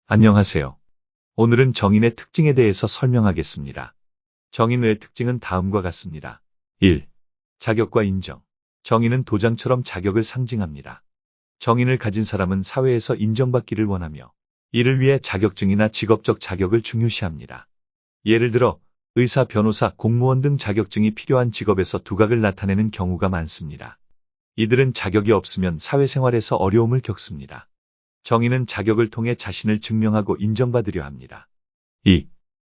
안녕하세요. 오늘은 정인의 특징에 대해서 설명하겠습니다. 정인의 특징은 다음과 같습니다. 1. 자격과 인정. 정인은 도장처럼 자격을 상징합니다. 정인을 가진 사람은 사회에서 인정받기를 원하며 이를 위해 자격증이나 직업적 자격을 중요시합니다. 예를 들어 의사, 변호사, 공무원 등 자격증이 필요한 직업에서 두각을 나타내는 경우가 많습니다. 이들은 자격이 없으면 사회생활에서 어려움을 겪습니다. 정인은 자격을 통해 자신을 증명하고 인정받으려 합니다. 2.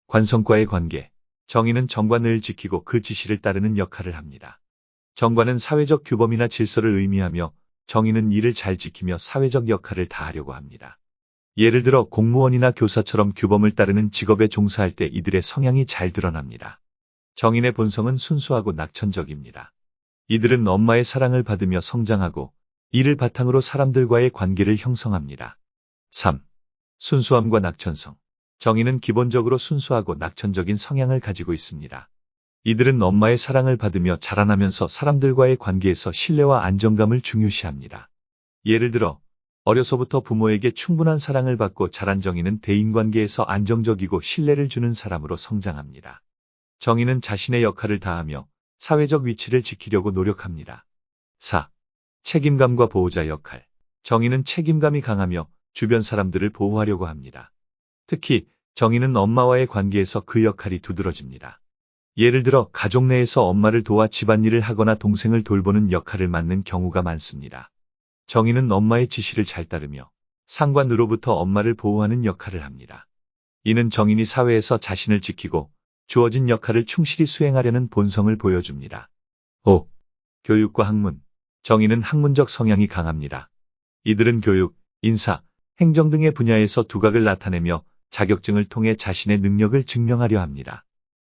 관성과의 관계. 정인은 정관을 지키고 그 지시를 따르는 역할을 합니다. 정관은 사회적 규범이나 질서를 의미하며 정인은 이를 잘 지키며 사회적 역할을 다하려고 합니다. 예를 들어 공무원이나 교사처럼 규범을 따르는 직업에 종사할 때 이들의 성향이 잘 드러납니다. 정인의 본성은 순수하고 낙천적입니다. 이들은 엄마의 사랑을 받으며 성장하고 이를 바탕으로 사람들과의 관계를 형성합니다. 3. 순수함과 낙천성. 정인은 기본적으로 순수하고 낙천적인 성향을 가지고 있습니다. 이들은 엄마의 사랑을 받으며 자라나면서 사람들과의 관계에서 신뢰와 안정감을 중요시합니다. 예를 들어 어려서부터 부모에게 충분한 사랑을 받고 자란 정인은 대인관계에서 안정적이고 신뢰를 주는 사람으로 성장합니다. 정인은 자신의 역할을 다하며 사회적 위치를 지키려고 노력합니다. 4. 책임감과 보호자 역할. 정인은 책임감이 강하며 주변 사람들을 보호하려고 합니다. 특히 정인은 엄마와의 관계에서 그 역할이 두드러집니다. 예를 들어 가족 내에서 엄마를 도와 집안일을 하거나 동생을 돌보는 역할을 맡는 경우가 많습니다. 정인은 엄마의 지시를 잘 따르며 상관으로부터 엄마를 보호하는 역할을 합니다. 이는 정인이 사회에서 자신을 지키고 주어진 역할을 충실히 수행하려는 본성을 보여줍니다. 5. 교육과 학문. 정인은 학문적 성향이 강합니다. 이들은 교육, 인사, 행정 등의 분야에서 두각을 나타내며 자격증을 통해 자신의 능력을 증명하려 합니다.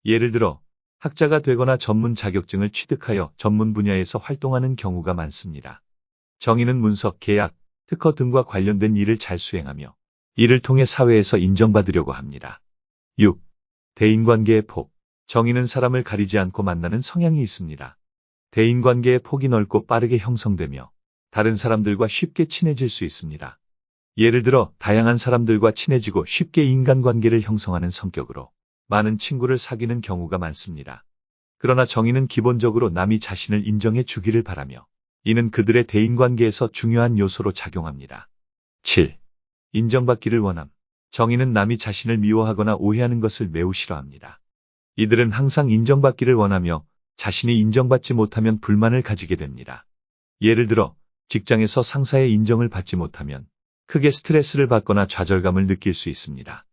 예를 들어 학자가 되거나 전문 자격증을 취득하여 전문 분야에서 활동하는 경우가 많습니다. 정인은 문서, 계약, 특허 등과 관련된 일을 잘 수행하며 이를 통해 사회에서 인정받으려고 합니다. 6. 대인관계의 폭. 정인은 사람을 가리지 않고 만나는 성향이 있습니다. 대인관계의 폭이 넓고 빠르게 형성되며 다른 사람들과 쉽게 친해질 수 있습니다. 예를 들어 다양한 사람들과 친해지고 쉽게 인간관계를 형성하는 성격으로 많은 친구를 사귀는 경우가 많습니다. 그러나 정인은 기본적으로 남이 자신을 인정해 주기를 바라며 이는 그들의 대인관계에서 중요한 요소로 작용합니다. 7. 인정받기를 원함. 정인은 남이 자신을 미워하거나 오해하는 것을 매우 싫어합니다. 이들은 항상 인정받기를 원하며 자신이 인정받지 못하면 불만을 가지게 됩니다. 예를 들어 직장에서 상사의 인정을 받지 못하면 크게 스트레스를 받거나 좌절감을 느낄 수 있습니다.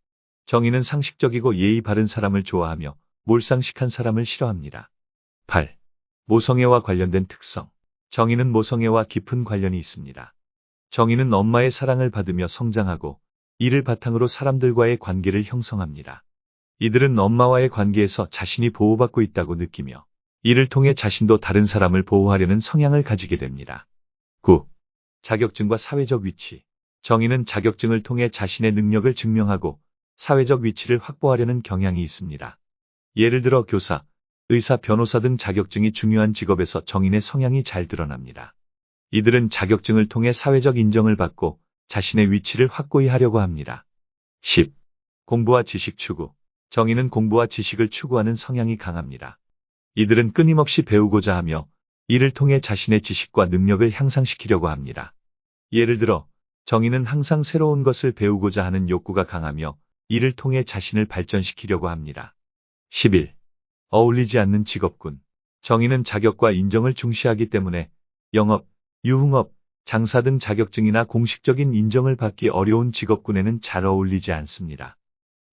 정인은 상식적이고 예의 바른 사람을 좋아하며 몰상식한 사람을 싫어합니다. 8. 모성애와 관련된 특성. 정인은 모성애와 깊은 관련이 있습니다. 정인은 엄마의 사랑을 받으며 성장하고 이를 바탕으로 사람들과의 관계를 형성합니다. 이들은 엄마와의 관계에서 자신이 보호받고 있다고 느끼며 이를 통해 자신도 다른 사람을 보호하려는 성향을 가지게 됩니다. 9. 자격증과 사회적 위치. 정인은 자격증을 통해 자신의 능력을 증명하고 사회적 위치를 확보하려는 경향이 있습니다. 예를 들어 교사, 의사, 변호사 등 자격증이 중요한 직업에서 정인의 성향이 잘 드러납니다. 이들은 자격증을 통해 사회적 인정을 받고 자신의 위치를 확고히 하려고 합니다. 10. 공부와 지식 추구. 정인은 공부와 지식을 추구하는 성향이 강합니다. 이들은 끊임없이 배우고자 하며 이를 통해 자신의 지식과 능력을 향상시키려고 합니다. 예를 들어 정인은 항상 새로운 것을 배우고자 하는 욕구가 강하며 이를 통해 자신을 발전시키려고 합니다. 11. 어울리지 않는 직업군. 정인은 자격과 인정을 중시하기 때문에 영업, 유흥업, 장사 등 자격증이나 공식적인 인정을 받기 어려운 직업군에는 잘 어울리지 않습니다.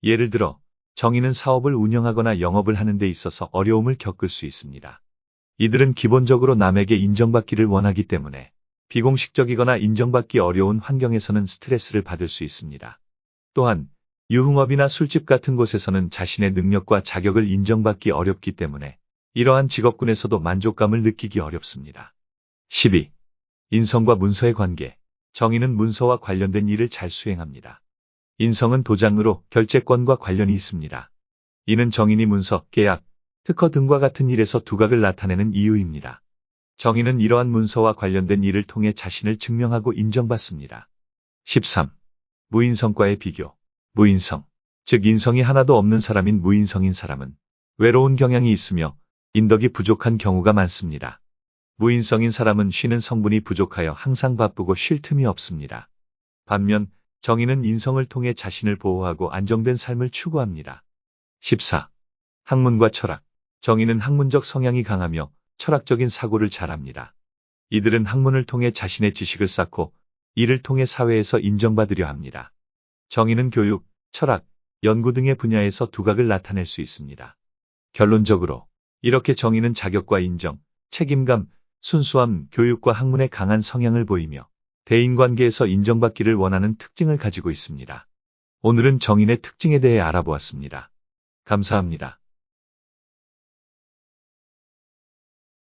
예를 들어 정인은 사업을 운영하거나 영업을 하는 데 있어서 어려움을 겪을 수 있습니다. 이들은 기본적으로 남에게 인정받기를 원하기 때문에 비공식적이거나 인정받기 어려운 환경에서는 스트레스를 받을 수 있습니다. 또한 유흥업이나 술집 같은 곳에서는 자신의 능력과 자격을 인정받기 어렵기 때문에 이러한 직업군에서도 만족감을 느끼기 어렵습니다. 12. 인성과 문서의 관계. 정인은 문서와 관련된 일을 잘 수행합니다. 인성은 도장으로 결재권과 관련이 있습니다. 이는 정인이 문서, 계약, 특허 등과 같은 일에서 두각을 나타내는 이유입니다. 정인은 이러한 문서와 관련된 일을 통해 자신을 증명하고 인정받습니다. 13. 무인성과의 비교. 무인성, 즉 인성이 하나도 없는 사람인 무인성인 사람은 외로운 경향이 있으며 인덕이 부족한 경우가 많습니다. 무인성인 사람은 쉬는 성분이 부족하여 항상 바쁘고 쉴 틈이 없습니다. 반면 정인은 인성을 통해 자신을 보호하고 안정된 삶을 추구합니다. 14. 학문과 철학. 정인은 학문적 성향이 강하며 철학적인 사고를 잘합니다. 이들은 학문을 통해 자신의 지식을 쌓고 이를 통해 사회에서 인정받으려 합니다. 정인은 교육, 철학, 연구 등의 분야에서 두각을 나타낼 수 있습니다. 결론적으로 이렇게 정인은 자격과 인정, 책임감, 순수함, 교육과 학문에 강한 성향을 보이며 대인관계에서 인정받기를 원하는 특징을 가지고 있습니다. 오늘은 정인의 특징에 대해 알아보았습니다. 감사합니다.